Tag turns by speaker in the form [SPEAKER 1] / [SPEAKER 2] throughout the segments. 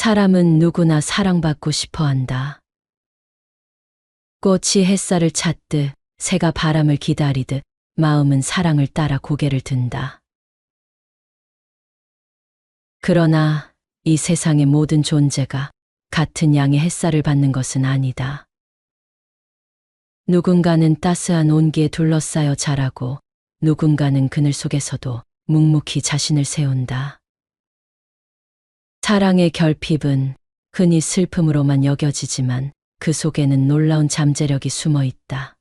[SPEAKER 1] 사람은 누구나 사랑받고 싶어 한다. 꽃이 햇살을 찾듯 새가 바람을 기다리듯 마음은 사랑을 따라 고개를 든다. 그러나 이 세상의 모든 존재가 같은 양의 햇살을 받는 것은 아니다. 누군가는 따스한 온기에 둘러싸여 자라고 누군가는 그늘 속에서도 묵묵히 자신을 세운다. 사랑의 결핍은 흔히 슬픔으로만 여겨지지만 그 속에는 놀라운 잠재력이 숨어 있다.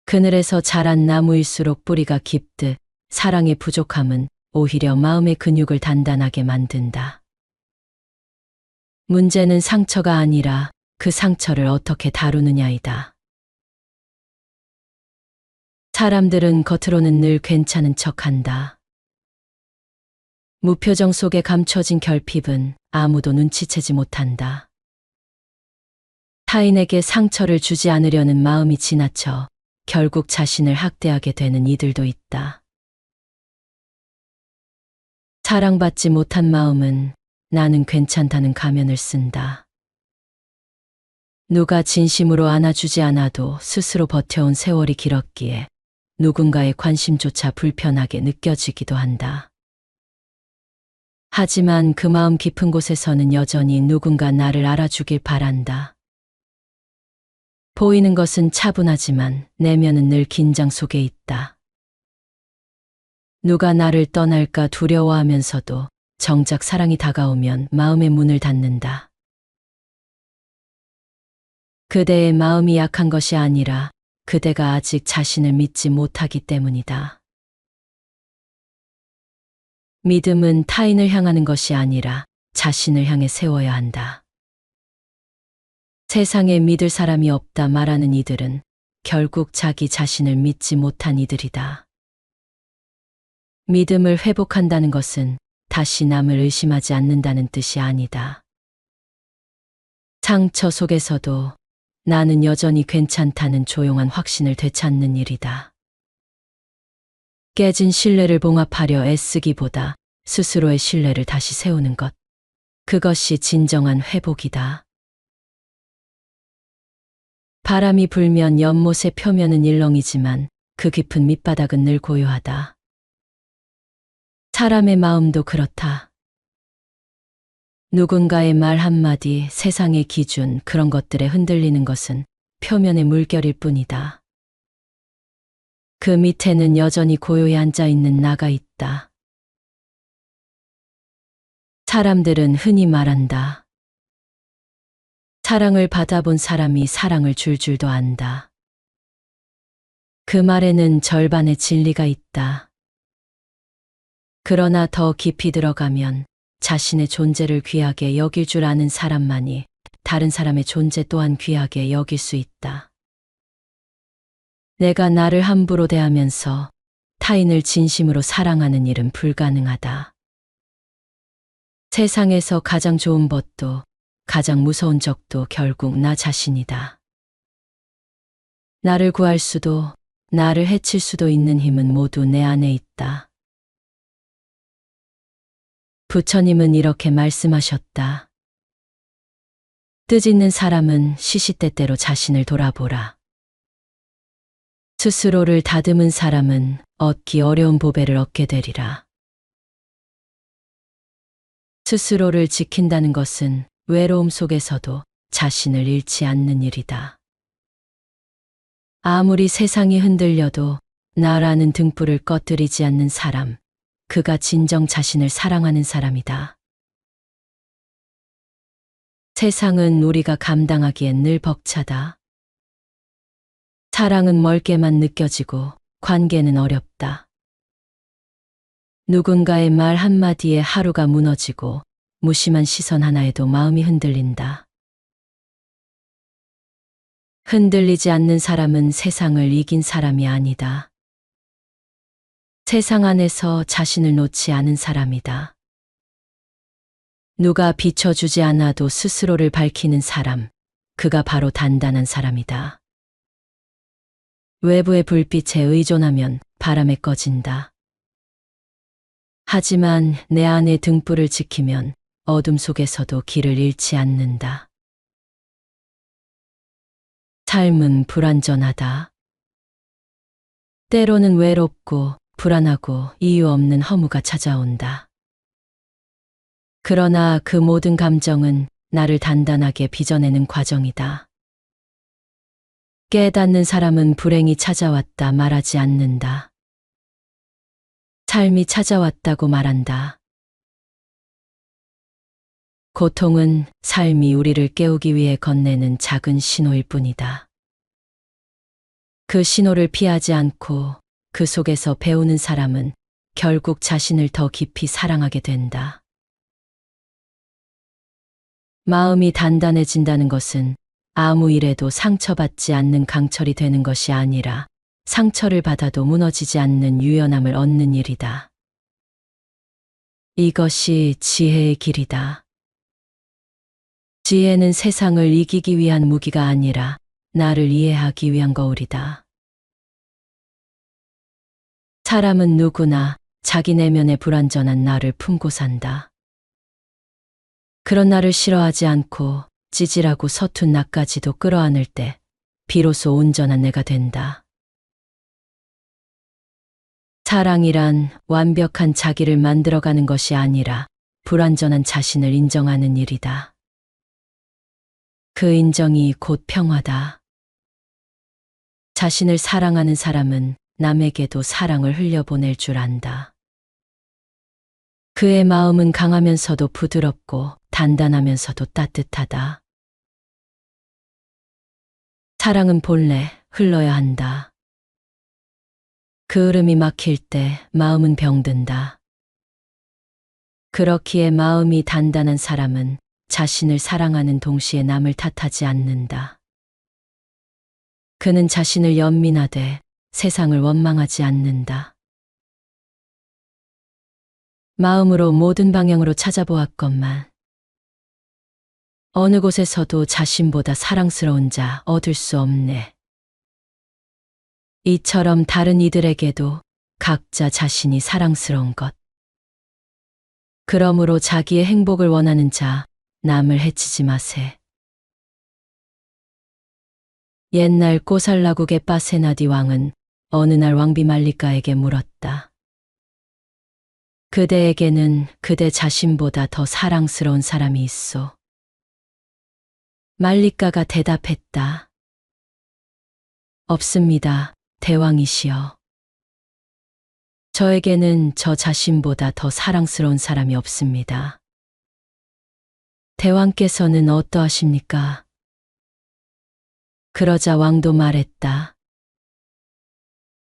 [SPEAKER 1] 그늘에서 자란 나무일수록 뿌리가 깊듯 사랑의 부족함은 오히려 마음의 근육을 단단하게 만든다. 문제는 상처가 아니라 그 상처를 어떻게 다루느냐이다. 사람들은 겉으로는 늘 괜찮은 척한다. 무표정 속에 감춰진 결핍은 아무도 눈치채지 못한다. 타인에게 상처를 주지 않으려는 마음이 지나쳐 결국 자신을 학대하게 되는 이들도 있다. 사랑받지 못한 마음은 나는 괜찮다는 가면을 쓴다. 누가 진심으로 안아주지 않아도 스스로 버텨온 세월이 길었기에 누군가의 관심조차 불편하게 느껴지기도 한다. 하지만 그 마음 깊은 곳에서는 여전히 누군가 나를 알아주길 바란다. 보이는 것은 차분하지만 내면은 늘 긴장 속에 있다. 누가 나를 떠날까 두려워하면서도 정작 사랑이 다가오면 마음의 문을 닫는다. 그대의 마음이 약한 것이 아니라 그대가 아직 자신을 믿지 못하기 때문이다. 믿음은 타인을 향하는 것이 아니라 자신을 향해 세워야 한다. 세상에 믿을 사람이 없다 말하는 이들은 결국 자기 자신을 믿지 못한 이들이다. 믿음을 회복한다는 것은 다시 남을 의심하지 않는다는 뜻이 아니다. 상처 속에서도 나는 여전히 괜찮다는 조용한 확신을 되찾는 일이다. 깨진 신뢰를 봉합하려 애쓰기보다 스스로의 신뢰를 다시 세우는 것. 그것이 진정한 회복이다. 바람이 불면 연못의 표면은 일렁이지만 그 깊은 밑바닥은 늘 고요하다. 사람의 마음도 그렇다. 누군가의 말 한마디, 세상의 기준, 그런 것들에 흔들리는 것은 표면의 물결일 뿐이다. 그 밑에는 여전히 고요히 앉아있는 나가 있다. 사람들은 흔히 말한다. 사랑을 받아본 사람이 사랑을 줄 줄도 안다. 그 말에는 절반의 진리가 있다. 그러나 더 깊이 들어가면 자신의 존재를 귀하게 여길 줄 아는 사람만이 다른 사람의 존재 또한 귀하게 여길 수 있다. 내가 나를 함부로 대하면서 타인을 진심으로 사랑하는 일은 불가능하다. 세상에서 가장 좋은 법도 가장 무서운 적도 결국 나 자신이다. 나를 구할 수도 나를 해칠 수도 있는 힘은 모두 내 안에 있다. 부처님은 이렇게 말씀하셨다. 뜻 있는 사람은 시시때때로 자신을 돌아보라. 스스로를 다듬은 사람은 얻기 어려운 보배를 얻게 되리라. 스스로를 지킨다는 것은 외로움 속에서도 자신을 잃지 않는 일이다. 아무리 세상이 흔들려도 나라는 등불을 꺼뜨리지 않는 사람, 그가 진정 자신을 사랑하는 사람이다. 세상은 우리가 감당하기엔 늘 벅차다. 사랑은 멀게만 느껴지고 관계는 어렵다. 누군가의 말 한마디에 하루가 무너지고 무심한 시선 하나에도 마음이 흔들린다. 흔들리지 않는 사람은 세상을 이긴 사람이 아니다. 세상 안에서 자신을 놓지 않은 사람이다. 누가 비춰주지 않아도 스스로를 밝히는 사람, 그가 바로 단단한 사람이다. 외부의 불빛에 의존하면 바람에 꺼진다. 하지만 내 안의 등불을 지키면 어둠 속에서도 길을 잃지 않는다. 삶은 불완전하다. 때로는 외롭고 불안하고 이유 없는 허무가 찾아온다. 그러나 그 모든 감정은 나를 단단하게 빚어내는 과정이다. 깨닫는 사람은 불행이 찾아왔다 말하지 않는다. 삶이 찾아왔다고 말한다. 고통은 삶이 우리를 깨우기 위해 건네는 작은 신호일 뿐이다. 그 신호를 피하지 않고 그 속에서 배우는 사람은 결국 자신을 더 깊이 사랑하게 된다. 마음이 단단해진다는 것은 아무 일에도 상처받지 않는 강철이 되는 것이 아니라 상처를 받아도 무너지지 않는 유연함을 얻는 일이다. 이것이 지혜의 길이다. 지혜는 세상을 이기기 위한 무기가 아니라 나를 이해하기 위한 거울이다. 사람은 누구나 자기 내면의 불완전한 나를 품고 산다. 그런 나를 싫어하지 않고 찌질하고 서툰 나까지도 끌어안을 때 비로소 온전한 내가 된다. 사랑이란 완벽한 자기를 만들어가는 것이 아니라 불완전한 자신을 인정하는 일이다. 그 인정이 곧 평화다. 자신을 사랑하는 사람은 남에게도 사랑을 흘려보낼 줄 안다. 그의 마음은 강하면서도 부드럽고 단단하면서도 따뜻하다. 사랑은 본래 흘러야 한다. 그 흐름이 막힐 때 마음은 병든다. 그렇기에 마음이 단단한 사람은 자신을 사랑하는 동시에 남을 탓하지 않는다. 그는 자신을 연민하되 세상을 원망하지 않는다. 마음으로 모든 방향으로 찾아보았건만 어느 곳에서도 자신보다 사랑스러운 자 얻을 수 없네. 이처럼 다른 이들에게도 각자 자신이 사랑스러운 것. 그러므로 자기의 행복을 원하는 자, 남을 해치지 마세. 옛날 꼬살라국의 빠세나디 왕은 어느 날 왕비 말리카에게 물었다. 그대에게는 그대 자신보다 더 사랑스러운 사람이 있소. 말리카가 대답했다. 없습니다, 대왕이시여. 저에게는 저 자신보다 더 사랑스러운 사람이 없습니다. 대왕께서는 어떠하십니까? 그러자 왕도 말했다.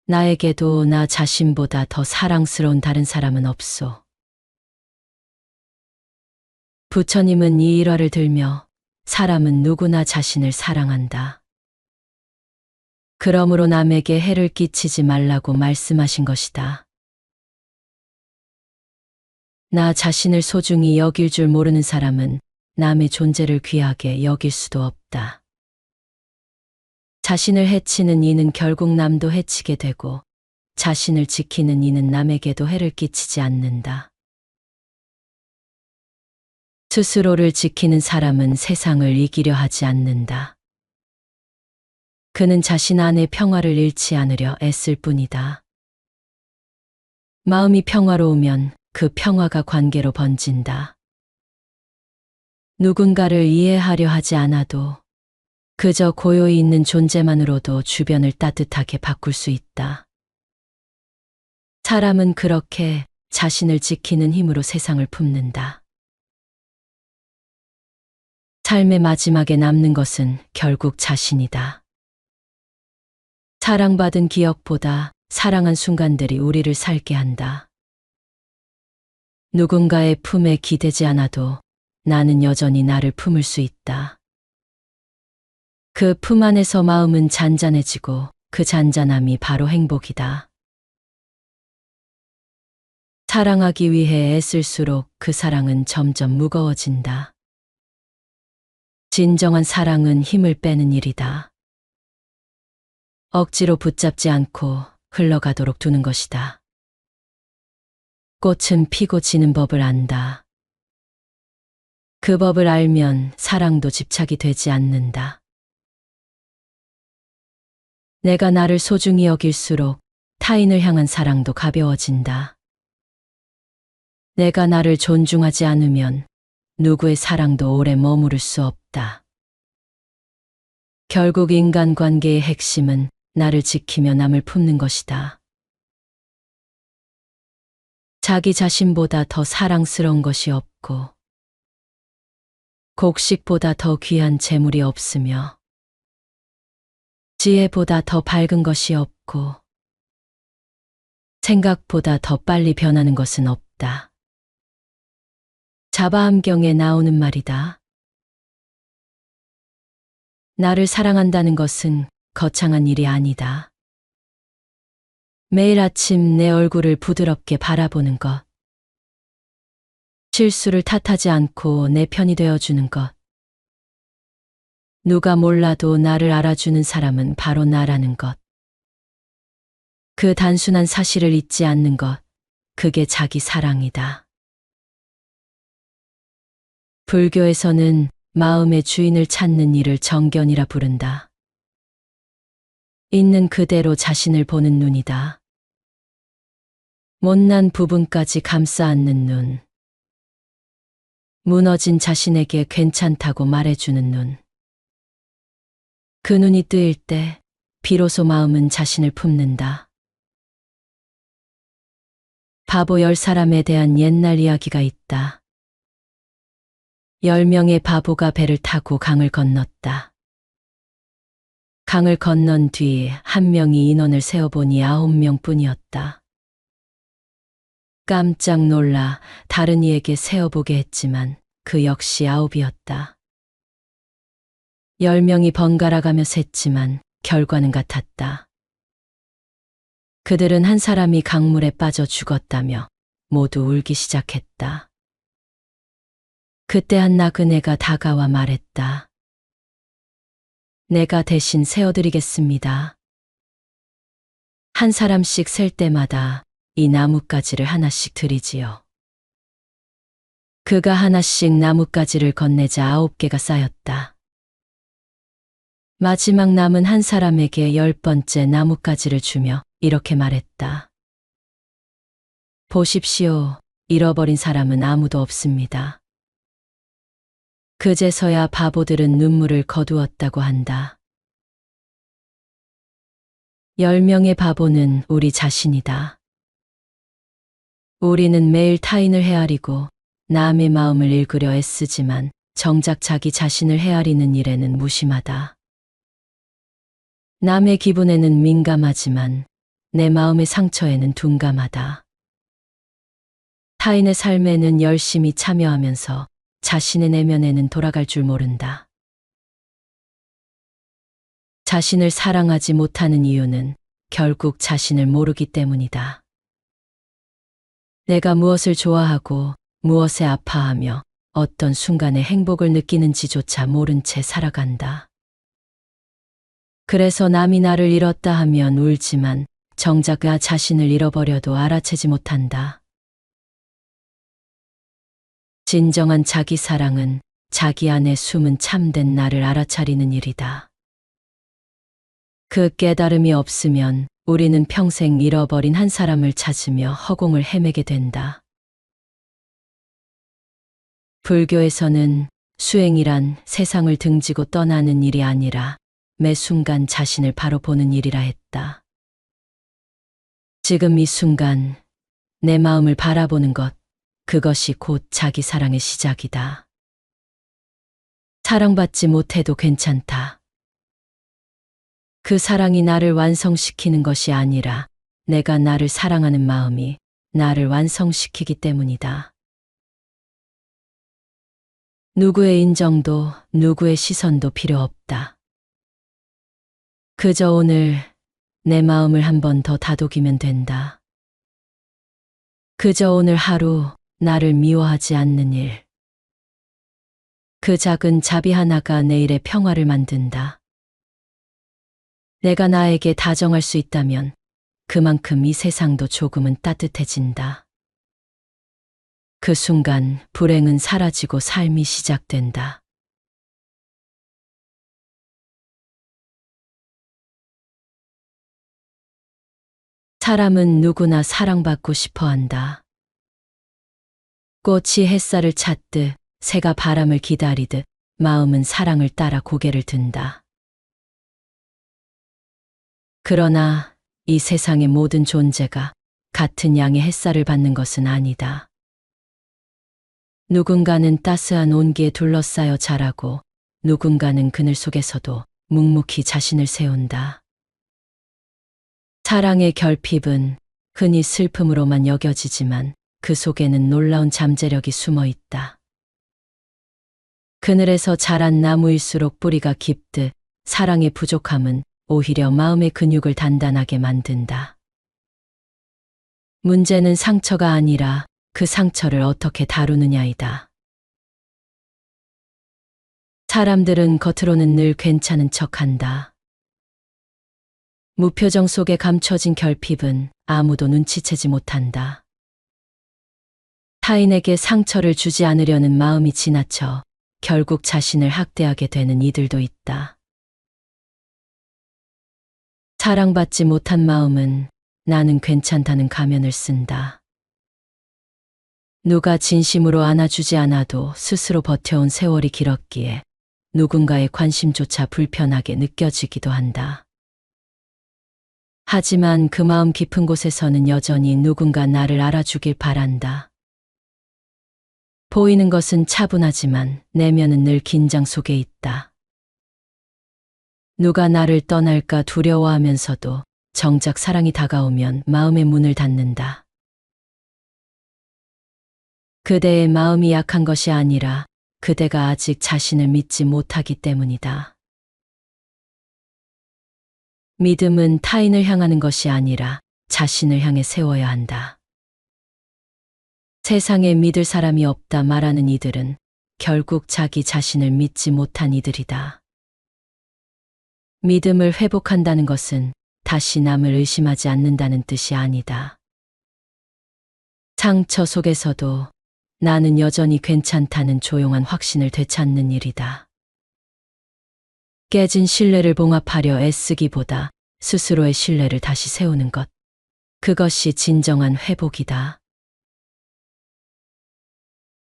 [SPEAKER 1] 나에게도 나 자신보다 더 사랑스러운 다른 사람은 없소. 부처님은 이 일화를 들며 사람은 누구나 자신을 사랑한다. 그러므로 남에게 해를 끼치지 말라고 말씀하신 것이다. 나 자신을 소중히 여길 줄 모르는 사람은 남의 존재를 귀하게 여길 수도 없다. 자신을 해치는 이는 결국 남도 해치게 되고 자신을 지키는 이는 남에게도 해를 끼치지 않는다. 스스로를 지키는 사람은 세상을 이기려 하지 않는다. 그는 자신 안의 평화를 잃지 않으려 애쓸 뿐이다. 마음이 평화로우면 그 평화가 관계로 번진다. 누군가를 이해하려 하지 않아도 그저 고요히 있는 존재만으로도 주변을 따뜻하게 바꿀 수 있다. 사람은 그렇게 자신을 지키는 힘으로 세상을 품는다. 삶의 마지막에 남는 것은 결국 자신이다. 사랑받은 기억보다 사랑한 순간들이 우리를 살게 한다. 누군가의 품에 기대지 않아도 나는 여전히 나를 품을 수 있다. 그 품 안에서 마음은 잔잔해지고 그 잔잔함이 바로 행복이다. 사랑하기 위해 애쓸수록 그 사랑은 점점 무거워진다. 진정한 사랑은 힘을 빼는 일이다. 억지로 붙잡지 않고 흘러가도록 두는 것이다. 꽃은 피고 지는 법을 안다. 그 법을 알면 사랑도 집착이 되지 않는다. 내가 나를 소중히 여길수록 타인을 향한 사랑도 가벼워진다. 내가 나를 존중하지 않으면 누구의 사랑도 오래 머무를 수 없다. 결국 인간관계의 핵심은 나를 지키며 남을 품는 것이다. 자기 자신보다 더 사랑스러운 것이 없고 곡식보다 더 귀한 재물이 없으며 지혜보다 더 밝은 것이 없고 생각보다 더 빨리 변하는 것은 없다. 자바암경에 나오는 말이다. 나를 사랑한다는 것은 거창한 일이 아니다. 매일 아침 내 얼굴을 부드럽게 바라보는 것. 실수를 탓하지 않고 내 편이 되어주는 것. 누가 몰라도 나를 알아주는 사람은 바로 나라는 것. 그 단순한 사실을 잊지 않는 것. 그게 자기 사랑이다. 불교에서는 마음의 주인을 찾는 일을 정견이라 부른다. 있는 그대로 자신을 보는 눈이다. 못난 부분까지 감싸 안는 눈. 무너진 자신에게 괜찮다고 말해주는 눈. 그 눈이 뜨일 때 비로소 마음은 자신을 품는다. 바보 10사람에 대한 옛날 이야기가 있다. 10명의 바보가 배를 타고 강을 건넜다. 강을 건넌 뒤 한 명이 인원을 세어보니 9명뿐이었다. 깜짝 놀라 다른 이에게 세어보게 했지만 그 역시 9이었다. 10명이 번갈아가며 셌지만 결과는 같았다. 그들은 한 사람이 강물에 빠져 죽었다며 모두 울기 시작했다. 그때 한 나그네가 다가와 말했다. 내가 대신 세어드리겠습니다. 한 사람씩 셀 때마다 이 나뭇가지를 하나씩 드리지요. 그가 하나씩 나뭇가지를 건네자 9개가 쌓였다. 마지막 남은 한 사람에게 10번째 나뭇가지를 주며 이렇게 말했다. 보십시오. 잃어버린 사람은 아무도 없습니다. 그제서야 바보들은 눈물을 거두었다고 한다. 10명의 바보는 우리 자신이다. 우리는 매일 타인을 헤아리고 남의 마음을 읽으려 애쓰지만 정작 자기 자신을 헤아리는 일에는 무심하다. 남의 기분에는 민감하지만 내 마음의 상처에는 둔감하다. 타인의 삶에는 열심히 참여하면서 자신의 내면에는 돌아갈 줄 모른다. 자신을 사랑하지 못하는 이유는 결국 자신을 모르기 때문이다. 내가 무엇을 좋아하고 무엇에 아파하며 어떤 순간에 행복을 느끼는지조차 모른 채 살아간다. 그래서 남이 나를 잃었다 하면 울지만 정작 나 자신을 잃어버려도 알아채지 못한다. 진정한 자기 사랑은 자기 안에 숨은 참된 나를 알아차리는 일이다. 그 깨달음이 없으면 우리는 평생 잃어버린 한 사람을 찾으며 허공을 헤매게 된다. 불교에서는 수행이란 세상을 등지고 떠나는 일이 아니라 매 순간 자신을 바로 보는 일이라 했다. 지금 이 순간 내 마음을 바라보는 것, 그것이 곧 자기 사랑의 시작이다. 사랑받지 못해도 괜찮다. 그 사랑이 나를 완성시키는 것이 아니라 내가 나를 사랑하는 마음이 나를 완성시키기 때문이다. 누구의 인정도 누구의 시선도 필요 없다. 그저 오늘 내 마음을 한 번 더 다독이면 된다. 그저 오늘 하루 나를 미워하지 않는 일. 그 작은 자비 하나가 내일의 평화를 만든다. 내가 나에게 다정할 수 있다면 그만큼 이 세상도 조금은 따뜻해진다. 그 순간 불행은 사라지고 삶이 시작된다. 사람은 누구나 사랑받고 싶어 한다. 꽃이 햇살을 찾듯 새가 바람을 기다리듯 마음은 사랑을 따라 고개를 든다. 그러나 이 세상의 모든 존재가 같은 양의 햇살을 받는 것은 아니다. 누군가는 따스한 온기에 둘러싸여 자라고 누군가는 그늘 속에서도 묵묵히 자신을 세운다. 사랑의 결핍은 흔히 슬픔으로만 여겨지지만 그 속에는 놀라운 잠재력이 숨어 있다. 그늘에서 자란 나무일수록 뿌리가 깊듯 사랑의 부족함은 오히려 마음의 근육을 단단하게 만든다. 문제는 상처가 아니라 그 상처를 어떻게 다루느냐이다. 사람들은 겉으로는 늘 괜찮은 척한다. 무표정 속에 감춰진 결핍은 아무도 눈치채지 못한다. 타인에게 상처를 주지 않으려는 마음이 지나쳐 결국 자신을 학대하게 되는 이들도 있다. 사랑받지 못한 마음은 나는 괜찮다는 가면을 쓴다. 누가 진심으로 안아주지 않아도 스스로 버텨온 세월이 길었기에 누군가의 관심조차 불편하게 느껴지기도 한다. 하지만 그 마음 깊은 곳에서는 여전히 누군가 나를 알아주길 바란다. 보이는 것은 차분하지만 내면은 늘 긴장 속에 있다. 누가 나를 떠날까 두려워하면서도 정작 사랑이 다가오면 마음의 문을 닫는다. 그대의 마음이 약한 것이 아니라 그대가 아직 자신을 믿지 못하기 때문이다. 믿음은 타인을 향하는 것이 아니라 자신을 향해 세워야 한다. 세상에 믿을 사람이 없다 말하는 이들은 결국 자기 자신을 믿지 못한 이들이다. 믿음을 회복한다는 것은 다시 남을 의심하지 않는다는 뜻이 아니다. 상처 속에서도 나는 여전히 괜찮다는 조용한 확신을 되찾는 일이다. 깨진 신뢰를 봉합하려 애쓰기보다 스스로의 신뢰를 다시 세우는 것. 그것이 진정한 회복이다.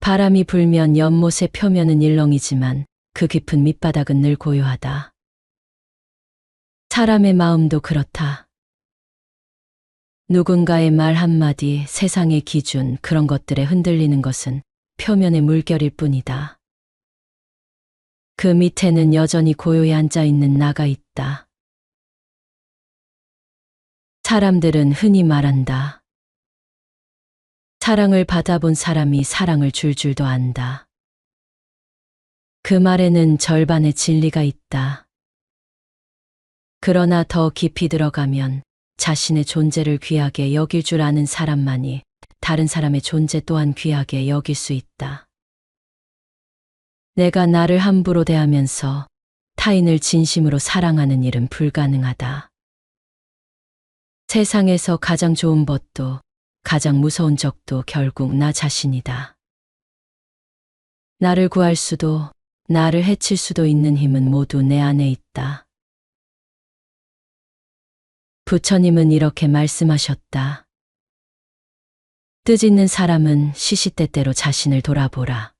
[SPEAKER 1] 바람이 불면 연못의 표면은 일렁이지만 그 깊은 밑바닥은 늘 고요하다. 사람의 마음도 그렇다. 누군가의 말 한마디, 세상의 기준, 그런 것들에 흔들리는 것은 표면의 물결일 뿐이다. 그 밑에는 여전히 고요히 앉아있는 나가 있다. 사람들은 흔히 말한다. 사랑을 받아본 사람이 사랑을 줄 줄도 안다. 그 말에는 절반의 진리가 있다. 그러나 더 깊이 들어가면 자신의 존재를 귀하게 여길 줄 아는 사람만이 다른 사람의 존재 또한 귀하게 여길 수 있다. 내가 나를 함부로 대하면서 타인을 진심으로 사랑하는 일은 불가능하다. 세상에서 가장 좋은 법도 가장 무서운 적도 결국 나 자신이다. 나를 구할 수도 나를 해칠 수도 있는 힘은 모두 내 안에 있다. 부처님은 이렇게 말씀하셨다. 뜻 있는 사람은 시시때때로 자신을 돌아보라.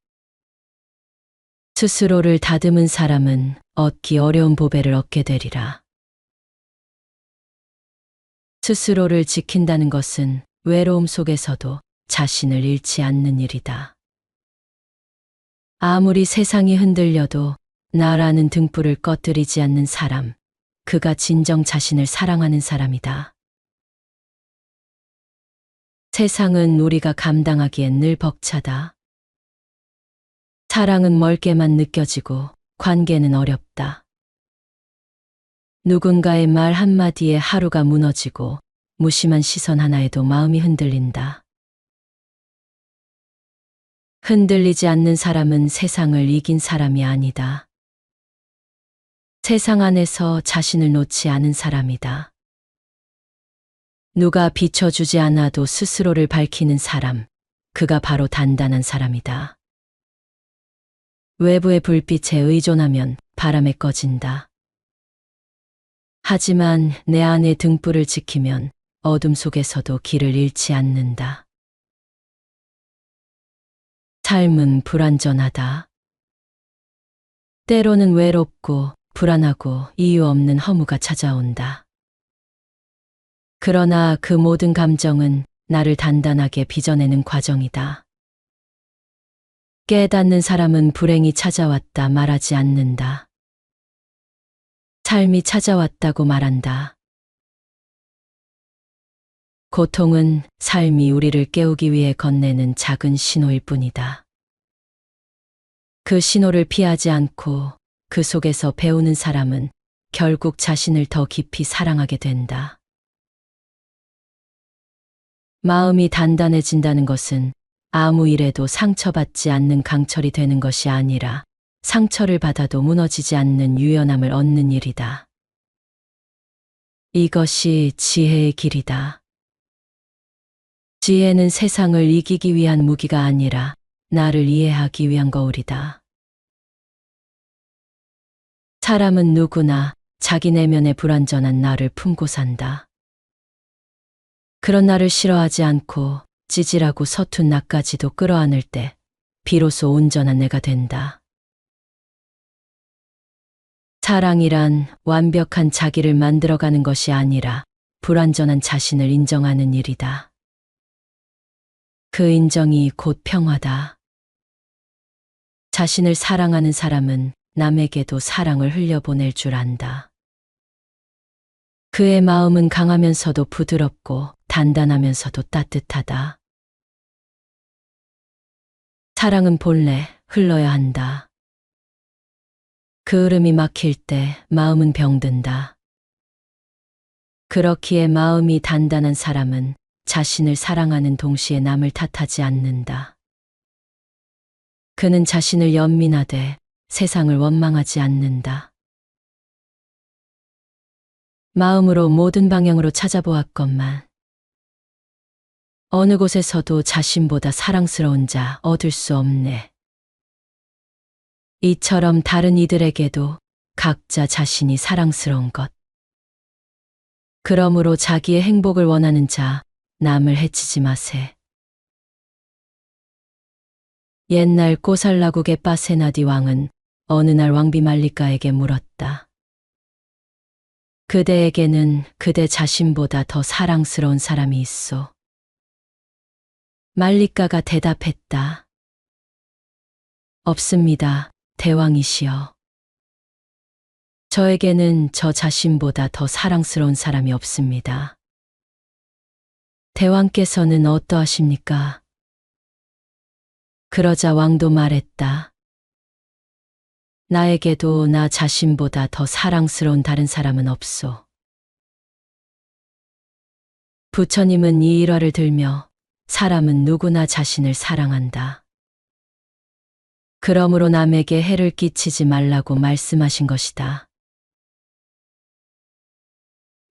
[SPEAKER 1] 스스로를 다듬은 사람은 얻기 어려운 보배를 얻게 되리라. 스스로를 지킨다는 것은 외로움 속에서도 자신을 잃지 않는 일이다. 아무리 세상이 흔들려도 나라는 등불을 꺼뜨리지 않는 사람, 그가 진정 자신을 사랑하는 사람이다. 세상은 우리가 감당하기엔 늘 벅차다. 사랑은 멀게만 느껴지고 관계는 어렵다. 누군가의 말 한마디에 하루가 무너지고 무심한 시선 하나에도 마음이 흔들린다. 흔들리지 않는 사람은 세상을 이긴 사람이 아니다. 세상 안에서 자신을 놓지 않은 사람이다. 누가 비춰주지 않아도 스스로를 밝히는 사람, 그가 바로 단단한 사람이다. 외부의 불빛에 의존하면 바람에 꺼진다. 하지만 내 안의 등불을 지키면 어둠 속에서도 길을 잃지 않는다. 삶은 불완전하다. 때로는 외롭고 불안하고 이유 없는 허무가 찾아온다. 그러나 그 모든 감정은 나를 단단하게 빚어내는 과정이다. 깨닫는 사람은 불행이 찾아왔다 말하지 않는다. 삶이 찾아왔다고 말한다. 고통은 삶이 우리를 깨우기 위해 건네는 작은 신호일 뿐이다. 그 신호를 피하지 않고 그 속에서 배우는 사람은 결국 자신을 더 깊이 사랑하게 된다. 마음이 단단해진다는 것은 아무 일에도 상처받지 않는 강철이 되는 것이 아니라 상처를 받아도 무너지지 않는 유연함을 얻는 일이다. 이것이 지혜의 길이다. 지혜는 세상을 이기기 위한 무기가 아니라 나를 이해하기 위한 거울이다. 사람은 누구나 자기 내면의 불완전한 나를 품고 산다. 그런 나를 싫어하지 않고 찌질하고 서툰 나까지도 끌어안을 때 비로소 온전한 내가 된다. 사랑이란 완벽한 자기를 만들어가는 것이 아니라 불완전한 자신을 인정하는 일이다. 그 인정이 곧 평화다. 자신을 사랑하는 사람은 남에게도 사랑을 흘려보낼 줄 안다. 그의 마음은 강하면서도 부드럽고 단단하면서도 따뜻하다. 사랑은 본래 흘러야 한다. 그 흐름이 막힐 때 마음은 병든다. 그렇기에 마음이 단단한 사람은 자신을 사랑하는 동시에 남을 탓하지 않는다. 그는 자신을 연민하되 세상을 원망하지 않는다. 마음으로 모든 방향으로 찾아보았건만 어느 곳에서도 자신보다 사랑스러운 자 얻을 수 없네. 이처럼 다른 이들에게도 각자 자신이 사랑스러운 것. 그러므로 자기의 행복을 원하는 자, 남을 해치지 마세. 옛날 꼬살라국의 빠세나디 왕은 어느 날 왕비 말리카에게 물었다. 그대에게는 그대 자신보다 더 사랑스러운 사람이 있소. 말리카가 대답했다. 없습니다, 대왕이시여. 저에게는 저 자신보다 더 사랑스러운 사람이 없습니다. 대왕께서는 어떠하십니까? 그러자 왕도 말했다. 나에게도 나 자신보다 더 사랑스러운 다른 사람은 없소. 부처님은 이 일화를 들며 사람은 누구나 자신을 사랑한다. 그러므로 남에게 해를 끼치지 말라고 말씀하신 것이다.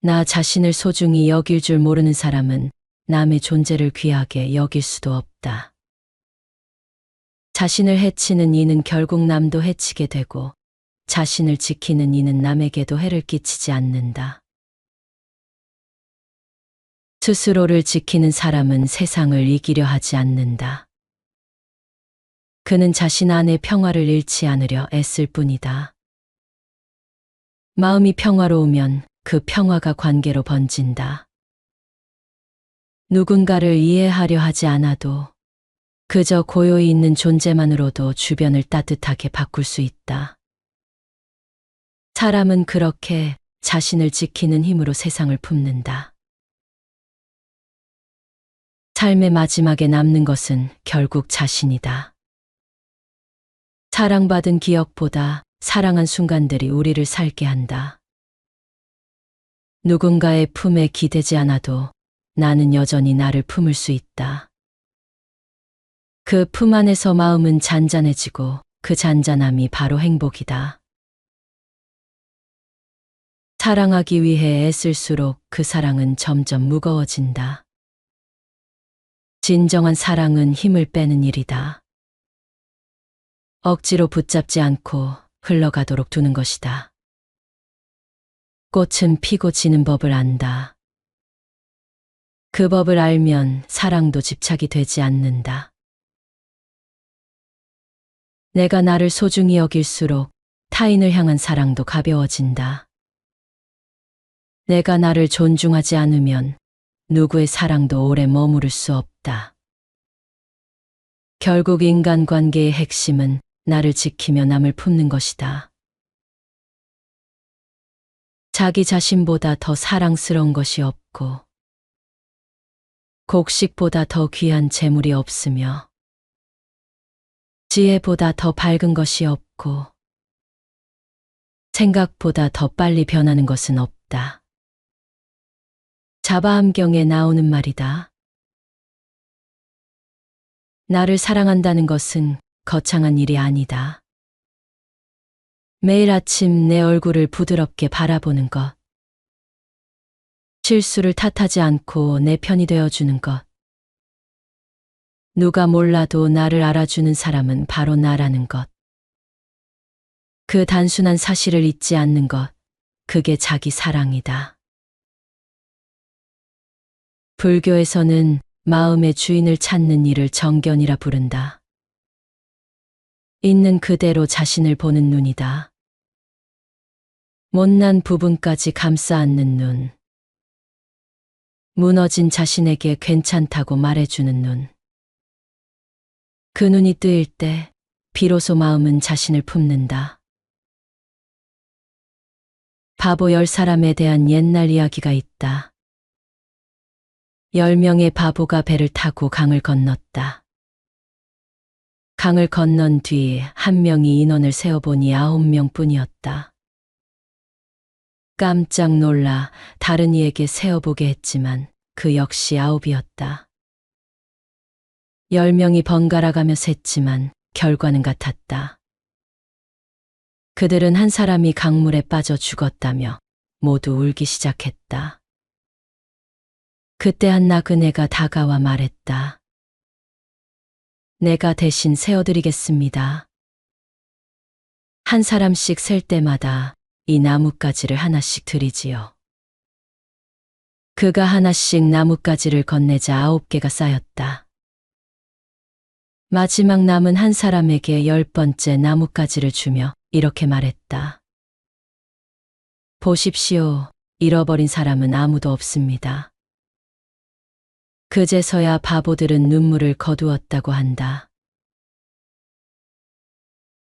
[SPEAKER 1] 나 자신을 소중히 여길 줄 모르는 사람은 남의 존재를 귀하게 여길 수도 없다. 자신을 해치는 이는 결국 남도 해치게 되고 자신을 지키는 이는 남에게도 해를 끼치지 않는다. 스스로를 지키는 사람은 세상을 이기려 하지 않는다. 그는 자신 안의 평화를 잃지 않으려 애쓸 뿐이다. 마음이 평화로우면 그 평화가 관계로 번진다. 누군가를 이해하려 하지 않아도 그저 고요히 있는 존재만으로도 주변을 따뜻하게 바꿀 수 있다. 사람은 그렇게 자신을 지키는 힘으로 세상을 품는다. 삶의 마지막에 남는 것은 결국 자신이다. 사랑받은 기억보다 사랑한 순간들이 우리를 살게 한다. 누군가의 품에 기대지 않아도 나는 여전히 나를 품을 수 있다. 그 품 안에서 마음은 잔잔해지고 그 잔잔함이 바로 행복이다. 사랑하기 위해 애쓸수록 그 사랑은 점점 무거워진다. 진정한 사랑은 힘을 빼는 일이다. 억지로 붙잡지 않고 흘러가도록 두는 것이다. 꽃은 피고 지는 법을 안다. 그 법을 알면 사랑도 집착이 되지 않는다. 내가 나를 소중히 여길수록 타인을 향한 사랑도 가벼워진다. 내가 나를 존중하지 않으면 누구의 사랑도 오래 머무를 수 없다. 결국 인간관계의 핵심은 나를 지키며 남을 품는 것이다. 자기 자신보다 더 사랑스러운 것이 없고 곡식보다 더 귀한 재물이 없으며 지혜보다 더 밝은 것이 없고 생각보다 더 빨리 변하는 것은 없다. 자바암경에 나오는 말이다. 나를 사랑한다는 것은 거창한 일이 아니다. 매일 아침 내 얼굴을 부드럽게 바라보는 것. 실수를 탓하지 않고 내 편이 되어주는 것. 누가 몰라도 나를 알아주는 사람은 바로 나라는 것. 그 단순한 사실을 잊지 않는 것. 그게 자기 사랑이다. 불교에서는 마음의 주인을 찾는 일을 정견이라 부른다. 있는 그대로 자신을 보는 눈이다. 못난 부분까지 감싸 안는 눈. 무너진 자신에게 괜찮다고 말해주는 눈. 그 눈이 뜨일 때 비로소 마음은 자신을 품는다. 바보 10사람에 대한 옛날 이야기가 있다. 10명의 바보가 배를 타고 강을 건넜다. 강을 건넌 뒤 한 명이 인원을 세어보니 9명뿐이었다. 깜짝 놀라 다른 이에게 세어보게 했지만 그 역시 9이었다. 10명이 번갈아가며 셌지만 결과는 같았다. 그들은 한 사람이 강물에 빠져 죽었다며 모두 울기 시작했다. 그때 한 나그네가 다가와 말했다. 내가 대신 세어드리겠습니다. 한 사람씩 셀 때마다 이 나뭇가지를 하나씩 드리지요. 그가 하나씩 나뭇가지를 건네자 9개가 쌓였다. 마지막 남은 한 사람에게 10번째 나뭇가지를 주며 이렇게 말했다. 보십시오. 잃어버린 사람은 아무도 없습니다. 그제서야 바보들은 눈물을 거두었다고 한다.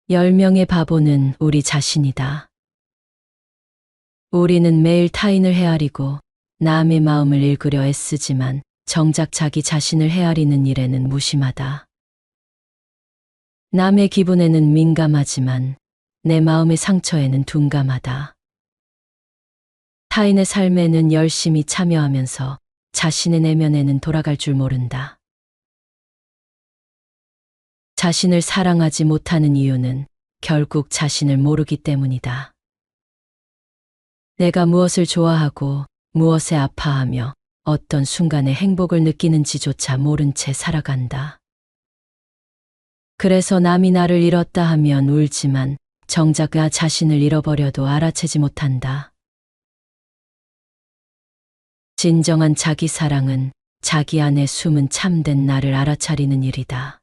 [SPEAKER 1] 10명의 바보는 우리 자신이다. 우리는 매일 타인을 헤아리고 남의 마음을 읽으려 애쓰지만 정작 자기 자신을 헤아리는 일에는 무심하다. 남의 기분에는 민감하지만 내 마음의 상처에는 둔감하다. 타인의 삶에는 열심히 참여하면서 자신의 내면에는 돌아갈 줄 모른다. 자신을 사랑하지 못하는 이유는 결국 자신을 모르기 때문이다. 내가 무엇을 좋아하고 무엇에 아파하며 어떤 순간에 행복을 느끼는지조차 모른 채 살아간다. 그래서 남이 나를 잃었다 하면 울지만 정작 나 자신을 잃어버려도 알아채지 못한다. 진정한 자기 사랑은 자기 안에 숨은 참된 나를 알아차리는 일이다.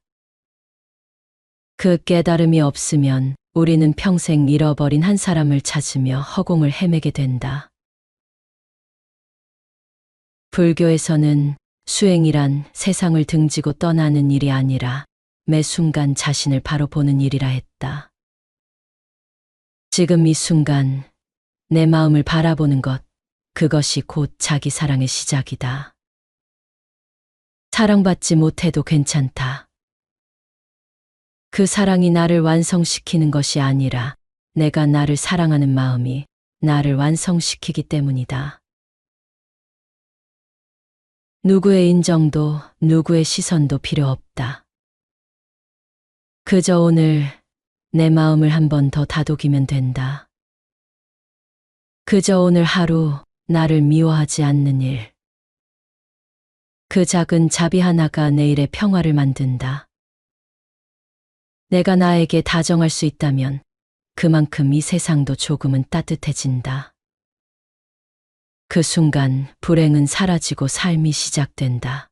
[SPEAKER 1] 그 깨달음이 없으면 우리는 평생 잃어버린 한 사람을 찾으며 허공을 헤매게 된다. 불교에서는 수행이란 세상을 등지고 떠나는 일이 아니라 매 순간 자신을 바로 보는 일이라 했다. 지금 이 순간 내 마음을 바라보는 것, 그것이 곧 자기 사랑의 시작이다. 사랑받지 못해도 괜찮다. 그 사랑이 나를 완성시키는 것이 아니라 내가 나를 사랑하는 마음이 나를 완성시키기 때문이다. 누구의 인정도 누구의 시선도 필요 없다. 그저 오늘 내 마음을 한 번 더 다독이면 된다. 그저 오늘 하루 나를 미워하지 않는 일. 그 작은 자비 하나가 내일의 평화를 만든다. 내가 나에게 다정할 수 있다면 그만큼 이 세상도 조금은 따뜻해진다. 그 순간 불행은 사라지고 삶이 시작된다.